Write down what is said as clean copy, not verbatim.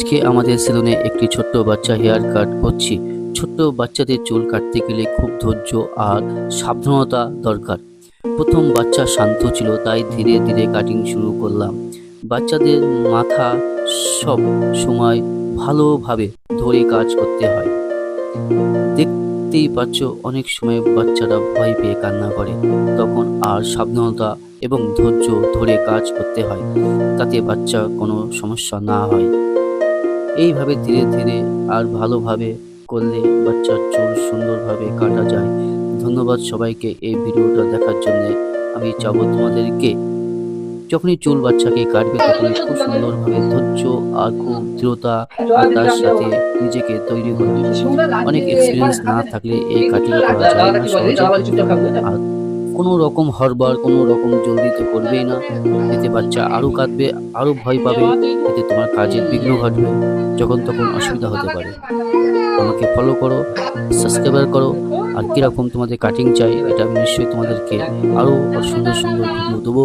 আজকে আমাদের সেলুনে একটি ছোট্ট বাচ্চা হেয়ার কাট করছি। ছোট্ট বাচ্চাদের চুল কাটতে গেলে খুব ধৈর্য আর সাবধানতা দরকার। প্রথম বাচ্চা শান্ত ছিল, তাই ধীরে ধীরে কাটিং শুরু করলাম। বাচ্চাদের মাথা সব সময় ভালোভাবে ধরে কাজ করতে হয়। দেখতেই পাচ্ছ, অনেক সময় বাচ্চারা ভয় পেয়ে কান্না করে, তখন আর সাবধানতা এবং ধৈর্য ধরে কাজ করতে হয়, তাতে বাচ্চা কোনো সমস্যা না হয়। এইভাবে ধীরে ধীরে আর ভালোভাবে করলে বাচ্চার চুল সুন্দরভাবে কাটা যায়। ধন্যবাদ সবাইকে এই ভিডিওটা দেখার জন্য। আমি চাবো তোমাদেরকে যখনই চুল বাচ্চাকে কাটবে তখনই খুব সুন্দরভাবে ধৈর্য আর খুব দৃঢ়তা আর তার সাথে নিজেকে তৈরি করা। অনেক এক্সপিরিয়েন্স না থাকলে এই কাটিং করা যায় না সহজে। আর কোনো রকম হরবার কোনো রকম জলদিতে করবেই না, এতে বাচ্চা আরও কাঁদবে, আরও ভয় পাবে, এতে তোমার কাজের বিঘ্ন ঘটবে, যখন তখন অসুবিধা হতে পারে। আমাকে ফলো করো, সাবস্ক্রাইবার করো, আর কীরকম তোমাদের কাটিং চাই এটা আমি নিশ্চয়ই তোমাদেরকে আরও সুন্দর সুন্দর ভিডিও দেবো।